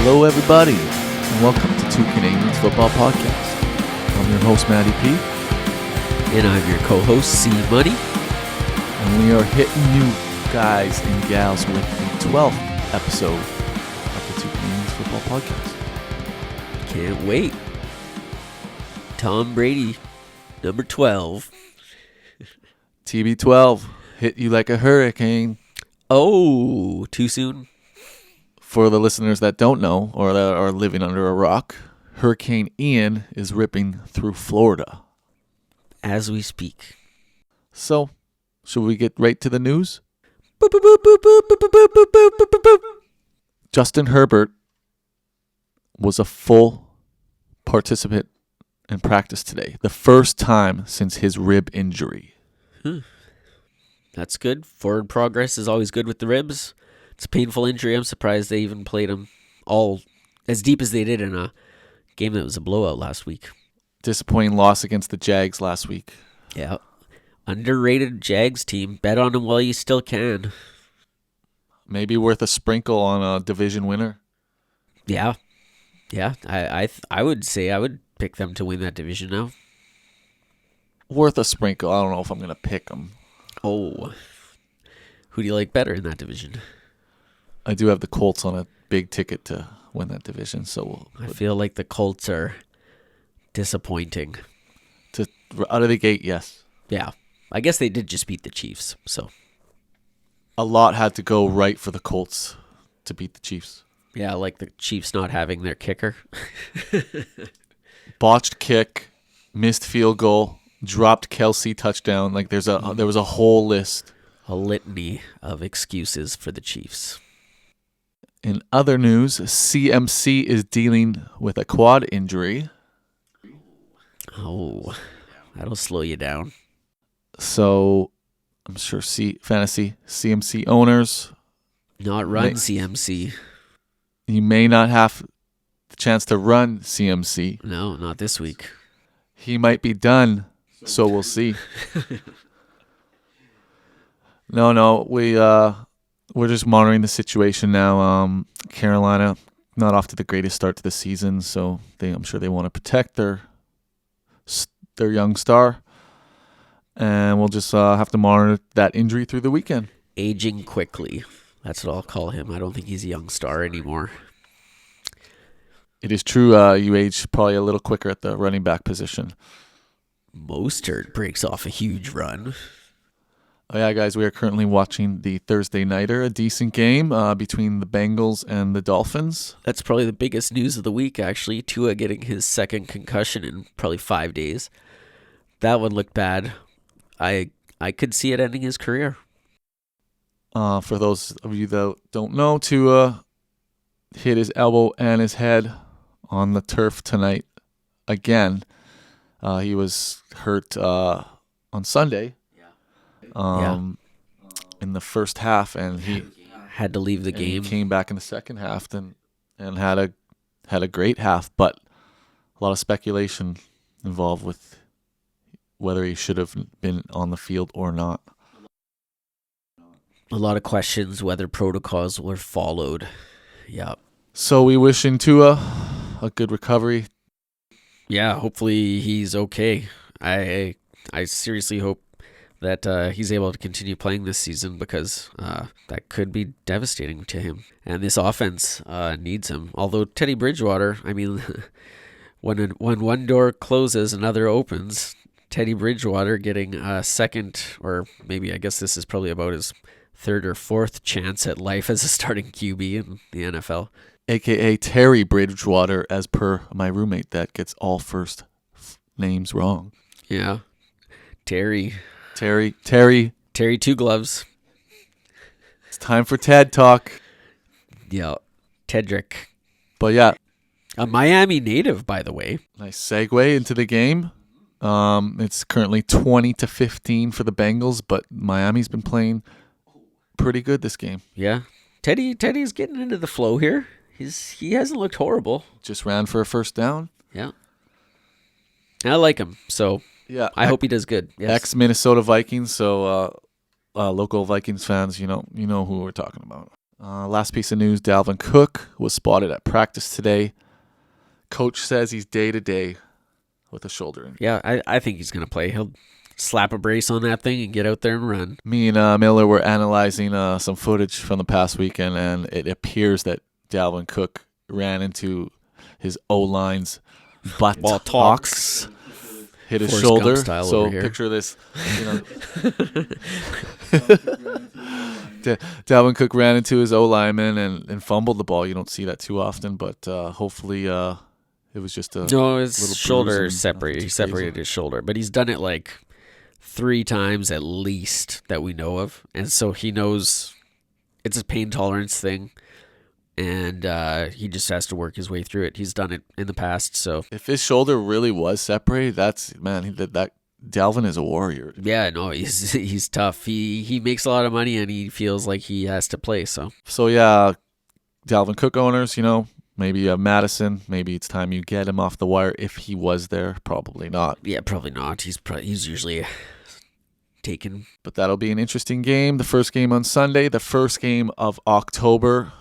Hello, everybody, and welcome to Two Canadians Football Podcast. I'm your host, Matty P. And I'm your co-host, C Money. And we are hitting you guys and gals with the 12th episode of the Two Canadians Football Podcast. Can't wait. Tom Brady, number 12. TB12 hit you like a hurricane. Oh, too soon? For the listeners that don't know or that are living under a rock, Hurricane Ian is ripping through Florida as we speak. So, should we get right to the news? Boop, boop, boop, boop, boop, boop, boop, boop, boop, boop, boop. Justin Herbert was a full participant in practice today, the first time since his rib injury. That's good. Forward progress is always good with the ribs. It's a painful injury. I'm surprised they even played him all as deep as they did in a game that was a blowout last week. Disappointing loss against the Jags last week. Yeah. Underrated Jags team. Bet on them while you still can. Maybe worth a sprinkle on a division winner. Yeah. Yeah. I would say I would pick them to win that division now. Worth a sprinkle. I don't know if I'm going to pick them. Oh. Who do you like better in that division? I do have the Colts on a big ticket to win that division. So I feel like the Colts are disappointing. Out of the gate, yes. Yeah. I guess they did just beat the Chiefs. So a lot had to go right for the Colts to beat the Chiefs. Yeah, like the Chiefs not having their kicker. Botched kick, missed field goal, dropped Kelsey touchdown. Like there was a whole list. A litany of excuses for the Chiefs. In other news, CMC is dealing with a quad injury. Oh, that'll slow you down. So I'm sure fantasy CMC owners not run CMC. You may not have the chance to run CMC. No, not this week. He might be done, so we'll see. No, we're just monitoring the situation now. Carolina not off to the greatest start to the season, so I'm sure they want to protect their young star, and we'll just have to monitor that injury through the weekend. Aging quickly. That's what I'll call him. I don't think he's a young star anymore. It is true. You age probably a little quicker at the running back position. Mostert breaks off a huge run. Oh yeah, guys, we are currently watching the Thursday Nighter, a decent game between the Bengals and the Dolphins. That's probably the biggest news of the week, actually. Tua getting his second concussion in probably 5 days. That one looked bad. I could see it ending his career. For those of you that don't know, Tua hit his elbow and his head on the turf tonight again. He was hurt on Sunday. In the first half, and he had to leave the game. He came back in the second half and had a great half, but a lot of speculation involved with whether he should have been on the field or not. A lot of questions whether protocols were followed. Yeah. So we wish Tua a good recovery. Yeah, hopefully he's okay. I seriously hope that he's able to continue playing this season because that could be devastating to him. And this offense needs him. Although Teddy Bridgewater, I mean, when one door closes, another opens. Teddy Bridgewater getting a second, or maybe I guess this is probably about his third or fourth chance at life as a starting QB in the NFL. AKA Terry Bridgewater, as per my roommate that gets all first names wrong. Yeah. Terry Two Gloves. It's time for TED Talk. Yeah, Tedrick. But yeah. A Miami native, by the way. Nice segue into the game. It's currently 20-15 for the Bengals, but Miami's been playing pretty good this game. Yeah. Teddy's getting into the flow here. He hasn't looked horrible. Just ran for a first down. Yeah. I like him, so yeah, I hope he does good. Yes. Ex-Minnesota Vikings, so local Vikings fans, you know who we're talking about. Last piece of news, Dalvin Cook was spotted at practice today. Coach says he's day-to-day with a shoulder injury. Yeah, I think he's going to play. He'll slap a brace on that thing and get out there and run. Me and Miller were analyzing some footage from the past weekend, and it appears that Dalvin Cook ran into his O-line's buttocks, hit his Forrest shoulder. Gump style So over here. picture this. Dalvin Cook ran into his O-lineman and fumbled the ball. You don't see that too often, but hopefully it was just a No, his little shoulder bruise and separated. He nothing too crazy. separated his shoulder, but he's done it like 3 times at least that we know of, and so he knows it's a pain tolerance thing, and he just has to work his way through it. He's done it in the past, so If his shoulder really was separated, that Dalvin is a warrior. yeah, no, he's tough. He makes a lot of money, and he feels like he has to play. So So yeah, Dalvin Cook owners, maybe you have Madison. Maybe it's time you get him off the wire if he was there. Probably not. yeah, probably not. He's usually taken. But that'll be an interesting game. The first game on Sunday, the first game of October.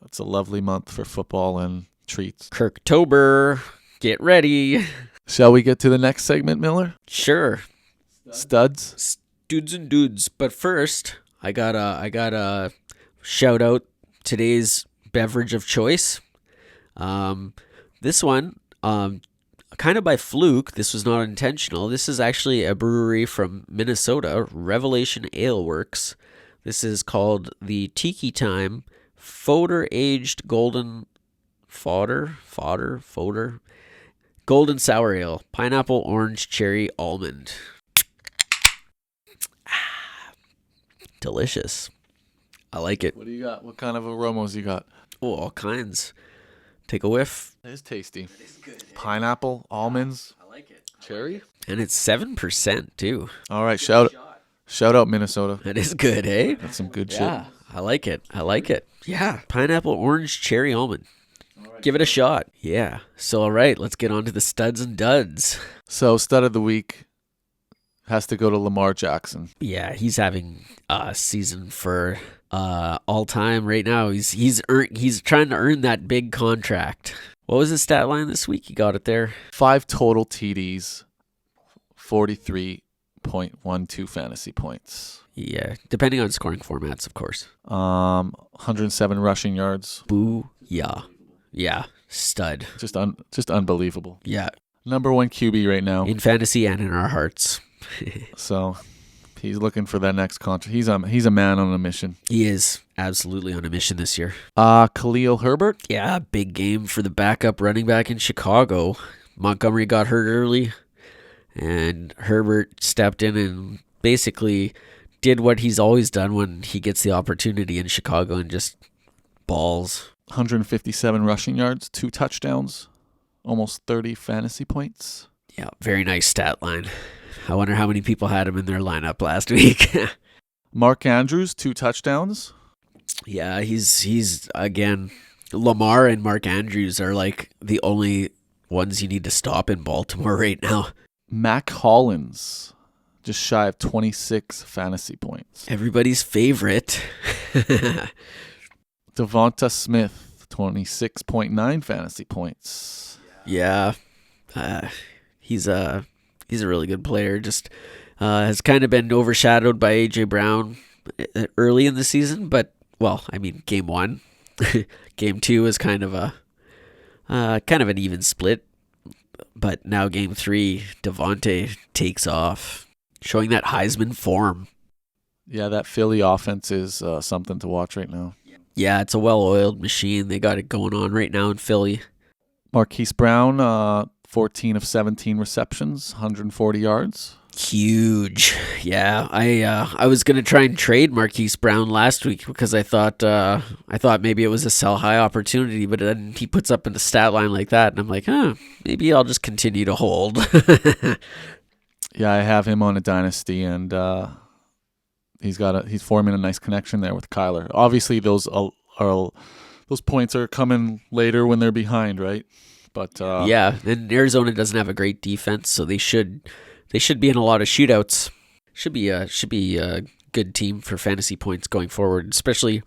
It's a lovely month for football and treats. Kirktober, get ready. Shall we get to the next segment, Miller? Sure. Studs? Dudes and dudes. But first, I gotta shout out today's beverage of choice. This one, kind of by fluke. This was not intentional. This is actually a brewery from Minnesota, Revelation Ale Works. This is called the Tiki Time Fodder Aged Golden Golden Sour Ale, Pineapple, Orange, Cherry, Almond. Delicious. I like it. What do you got? What kind of aromas you got? Oh, all kinds. Take a whiff. It is tasty. Pineapple, almonds, I like it. cherry. And it's 7% too. All right, shout out Minnesota. That is good, eh? That's some good Yeah, I like it. Yeah. Pineapple, orange, cherry, almond. Give it a shot. Yeah. So, all right, let's get on to the studs and duds. shit. So stud of the week has to go to Lamar Jackson. Yeah, he's having a season for all time right now. He's trying to earn that big contract. What was his stat line this week? He got it there. 5 total TDs, 43.12 fantasy points. Yeah, depending on scoring formats, of course. 107 rushing yards. Boo. Yeah. Stud. Just unbelievable. Yeah. Number 1 QB right now. In fantasy and in our hearts. So he's looking for that next contract. He's a man on a mission. He is absolutely on a mission this year. Khalil Herbert. Yeah, big game for the backup running back in Chicago. Montgomery got hurt early, and Herbert stepped in and basically did what he's always done when he gets the opportunity in Chicago and just balls. 157 rushing yards, 2 touchdowns, almost 30 fantasy points. Yeah, very nice stat line. I wonder how many people had him in their lineup last week. Mark Andrews, 2 touchdowns. Yeah, he's again, Lamar and Mark Andrews are like the only ones you need to stop in Baltimore right now. Mac Hollins, just shy of 26 fantasy points. Everybody's favorite. Devonta Smith, 26.9 fantasy points. Yeah, he's a really good player. Just has kind of been overshadowed by AJ Brown early in the season, but game 1, game 2 is kind of an even split. But now game 3, Devontae takes off, showing that Heisman form. Yeah, that Philly offense is something to watch right now. Yeah, it's a well-oiled machine. They got it going on right now in Philly. Marquise Brown, 14 of 17 receptions, 140 yards. Huge. Yeah, I was gonna try and trade Marquise Brown last week because I thought maybe it was a sell high opportunity, but then he puts up in a stat line like that, and I'm like, maybe I'll just continue to hold. Yeah, I have him on a dynasty, and he's forming a nice connection there with Kyler. Obviously, those points are coming later when they're behind, right? But yeah, and Arizona doesn't have a great defense, so they should be in a lot of shootouts. Should be a good team for fantasy points going forward, especially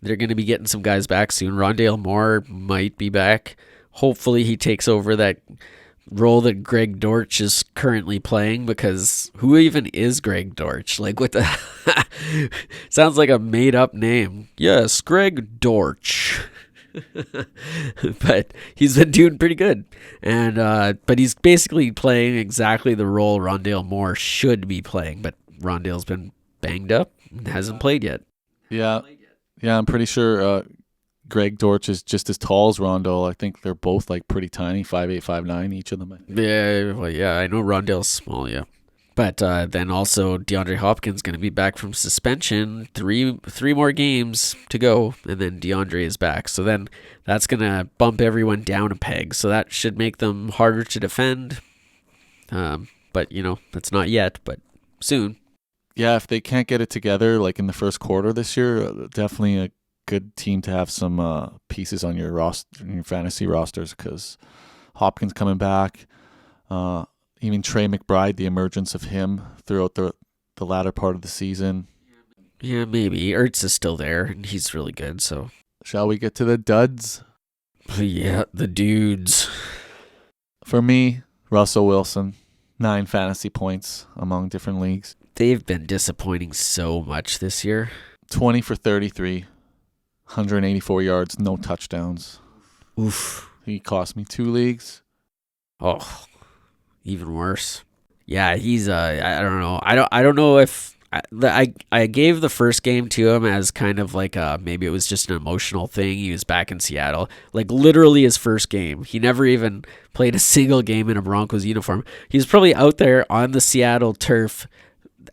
they're going to be getting some guys back soon. Rondale Moore might be back. Hopefully he takes over that role that Greg Dortch is currently playing, because who even is Greg Dortch? Like, what the... Sounds like a made-up name. Yes, Greg Dortch. But he's been doing pretty good. And but he's basically playing exactly the role Rondale Moore should be playing. But Rondale's been banged up and hasn't played yet. Yeah, I'm pretty sure Greg Dortch is just as tall as Rondale. I think they're both like pretty tiny, 5'8", 5'9", each of them. Yeah, well, yeah, I know Rondale's small, yeah. But then also DeAndre Hopkins going to be back from suspension. Three more games to go, and then DeAndre is back. So then that's going to bump everyone down a peg. So that should make them harder to defend. But, that's not yet, but soon. Yeah, if they can't get it together like in the first quarter this year, definitely a good team to have some pieces on your roster, in your fantasy rosters, because Hopkins coming back, even Trey McBride, the emergence of him throughout the latter part of the season. Yeah, maybe. Ertz is still there, and he's really good, so. Shall we get to the duds? Yeah, the dudes. For me, Russell Wilson, 9 fantasy points among different leagues. They've been disappointing so much this year. 20 for 33, 184 yards, no touchdowns. Oof. He cost me 2 leagues. Oh, even worse. Yeah, he's I don't know. I don't know if I gave the first game to him as kind of like maybe it was just an emotional thing. He was back in Seattle, like literally his first game. He never even played a single game in a Broncos uniform. He was probably out there on the Seattle turf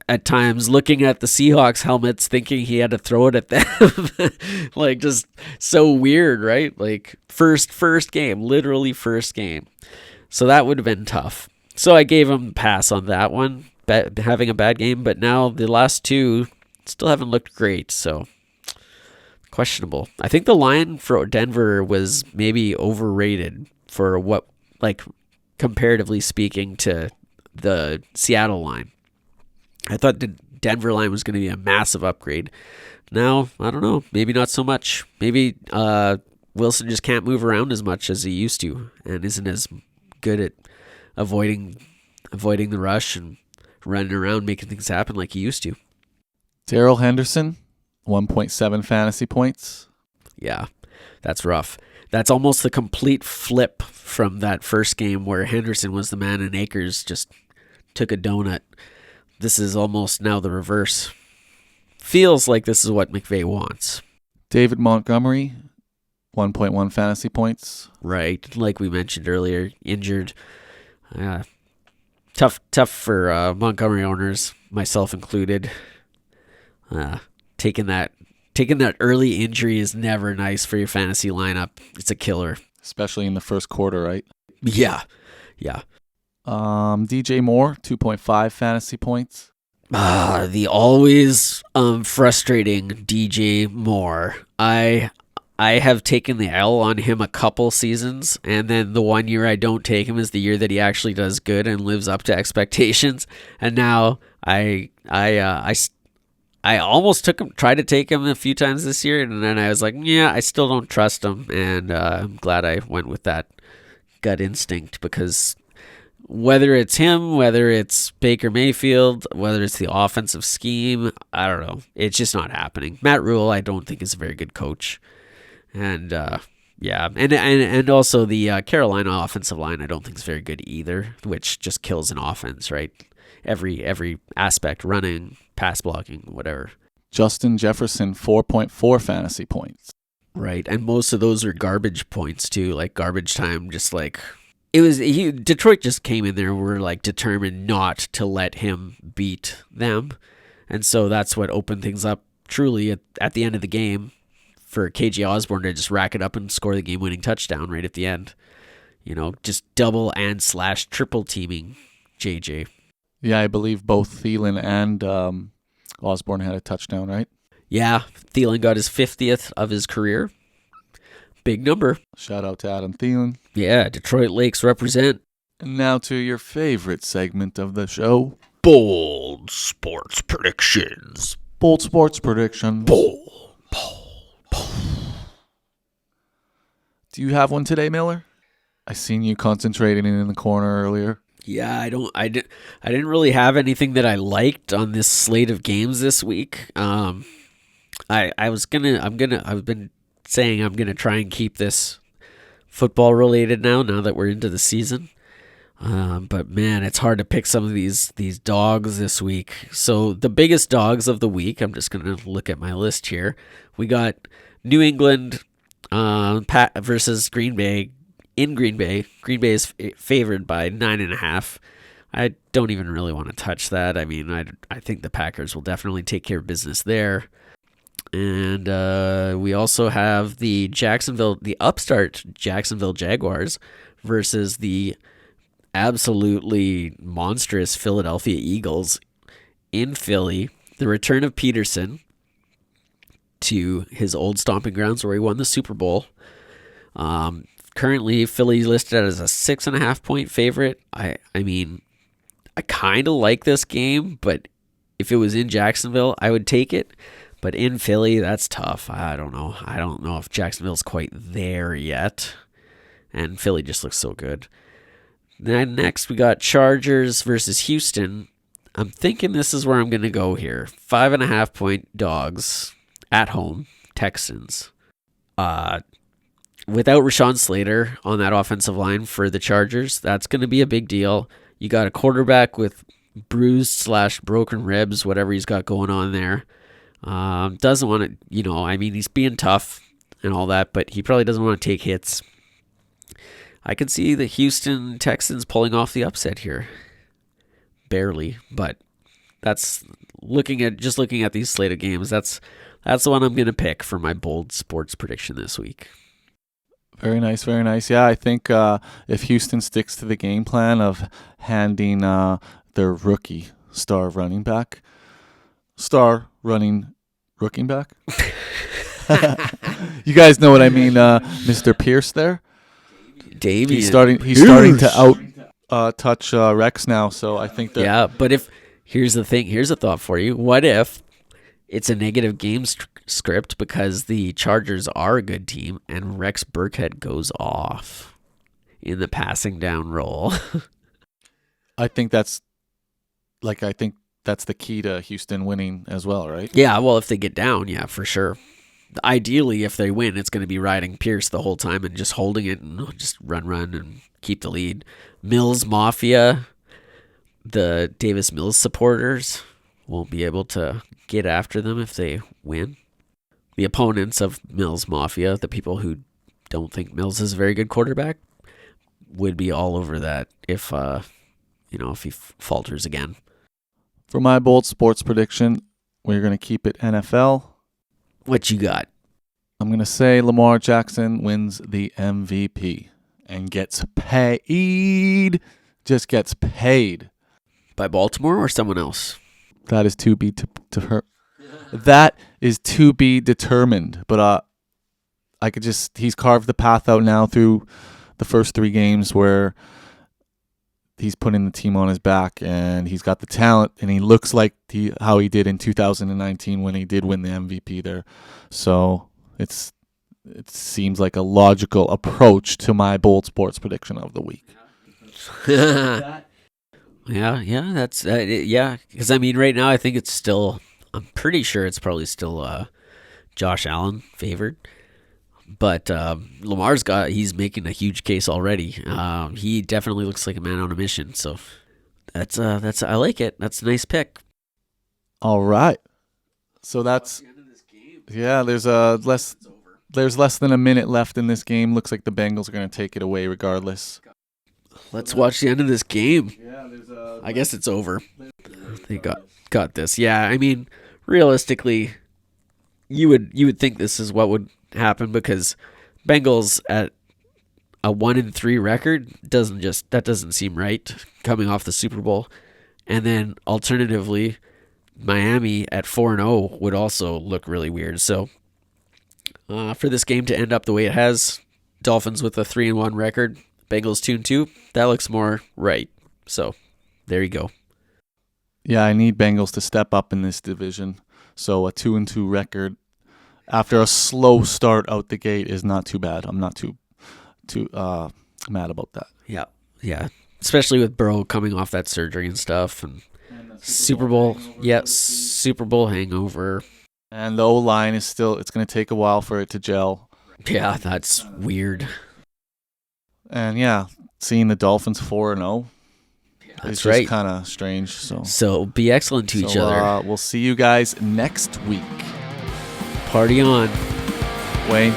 at times looking at the Seahawks helmets thinking he had to throw it at them. Like, just so weird, right? Like first game, literally first game. So that would have been tough. So I gave him a pass on that one, having a bad game, but now the last 2 still haven't looked great, so questionable. I think the line for Denver was maybe overrated for what, like, comparatively speaking to the Seattle line. I thought the Denver line was going to be a massive upgrade. Now, I don't know. Maybe not so much. Maybe Wilson just can't move around as much as he used to and isn't as good at avoiding the rush and running around making things happen like he used to. Darrell Henderson, 1.7 fantasy points. Yeah, that's rough. That's almost the complete flip from that first game where Henderson was the man and Akers just took a donut. This is almost now the reverse. Feels like this is what McVay wants. David Montgomery, 1.1 fantasy points. Right, like we mentioned earlier, injured. Tough for Montgomery owners, myself included. Taking that early injury is never nice for your fantasy lineup. It's a killer, especially in the first quarter, right? Yeah. DJ Moore, 2.5 fantasy points. The always frustrating DJ Moore. I have taken the L on him a couple seasons, and then the one year I don't take him is the year that he actually does good and lives up to expectations. And now I almost tried to take him a few times this year, and then I was like, yeah, I still don't trust him, and I'm glad I went with that gut instinct, because whether it's him, whether it's Baker Mayfield, whether it's the offensive scheme, I don't know. It's just not happening. Matt Rule, I don't think, is a very good coach. And, and also the Carolina offensive line, I don't think is very good either, which just kills an offense, right? Every aspect, running, pass blocking, whatever. Justin Jefferson, 4.4 fantasy points. Right, and most of those are garbage points too, like garbage time, just like... Detroit just came in there and were like determined not to let him beat them. And so that's what opened things up truly at the end of the game for KJ Osborne to just rack it up and score the game-winning touchdown right at the end. Just double and / triple teaming JJ. Yeah, I believe both Thielen and Osborne had a touchdown, right? Yeah, Thielen got his 50th of his career. Big number. Shout out to Adam Thielen. Yeah, Detroit Lakes represent. And now to your favorite segment of the show. Bold Sports Predictions. Bold Sports Predictions. Bold Do you have one today, Miller? I seen you concentrating in the corner earlier. Yeah, I didn't really have anything that I liked on this slate of games this week. I've been saying I'm gonna try and keep this football related now that we're into the season. But man, it's hard to pick some of these dogs this week. So the biggest dogs of the week, I'm just gonna look at my list here. We got New England versus Green Bay. In Green Bay is favored by 9.5. I don't even really want to touch that. I mean, I think the Packers will definitely take care of business there. And we also have the upstart Jacksonville Jaguars versus the absolutely monstrous Philadelphia Eagles in Philly. The return of Peterson to his old stomping grounds where he won the Super Bowl. Currently, Philly listed as a 6.5 point favorite. I mean, I kind of like this game, but if it was in Jacksonville, I would take it. But in Philly, that's tough. I don't know. I don't know if Jacksonville's quite there yet. And Philly just looks so good. Then next, we got Chargers versus Houston. I'm thinking this is where I'm going to go here. 5.5 point dogs at home, Texans. Without Rashawn Slater on that offensive line for the Chargers, that's going to be a big deal. You got a quarterback with bruised/broken ribs, whatever he's got going on there. Doesn't want to, I mean, he's being tough and all that, but he probably doesn't want to take hits. I could see the Houston Texans pulling off the upset here. Barely, but that's looking at these slate of games. That's the one I'm going to pick for my bold sports prediction this week. Very nice, very nice. Yeah, I think if Houston sticks to the game plan of handing their rookie running back, you guys know what I mean, Mr. Pierce there. Davey, he's starting to touch Rex now, so I think that. Yeah, but here's the thing. Here's a thought for you. What if it's a negative game script because the Chargers are a good team and Rex Burkhead goes off in the passing down role? I think that's the key to Houston winning as well, right? Yeah, well, if they get down, yeah, for sure. Ideally, if they win, it's going to be riding Pierce the whole time and just holding it and just run and keep the lead. Mills Mafia, the Davis Mills supporters, won't be able to get after them if they win. The opponents of Mills Mafia, the people who don't think Mills is a very good quarterback, would be all over that if he falters again. For my bold sports prediction, we're going to keep it NFL. What you got? I'm going to say Lamar Jackson wins the MVP and gets paid. Just gets paid. By Baltimore or someone else? That is to be That is to be determined. But he's carved the path out now through the first 3 games where he's putting the team on his back and he's got the talent and he looks like how he did in 2019 when he did win the MVP there. So it seems like a logical approach to my bold sports prediction of the week. Yeah, that's because I mean right now I think I'm pretty sure it's probably still Josh Allen favored. But he's making a huge case already. He definitely looks like a man on a mission. So that's I like it. That's a nice pick. All right. So that's the end of this game. Yeah. There's less than a minute left in this game. Looks like the Bengals are going to take it away regardless. Let's watch the end of this game. Yeah. I guess it's over. They got this. Yeah. I mean, realistically, you would think this is what would happen because Bengals at a 1-3 record doesn't seem right coming off the Super Bowl, and then alternatively Miami at 4-0 would also look really weird. So for this game to end up the way it has, Dolphins with a 3-1 record, Bengals 2-2, that looks more right. So there you go. Yeah, I need Bengals to step up in this division. So a 2-2 record after a slow start out the gate is not too bad. I'm not too mad about that. Yeah. Especially with Burrow coming off that surgery and stuff, and Super Bowl hangover. And the O-line is still, it's going to take a while for it to gel. Yeah, that's weird. And yeah, seeing the Dolphins 4-0 is right. just kind of strange. So be excellent to each other. We'll see you guys next week. Party on. Wayne.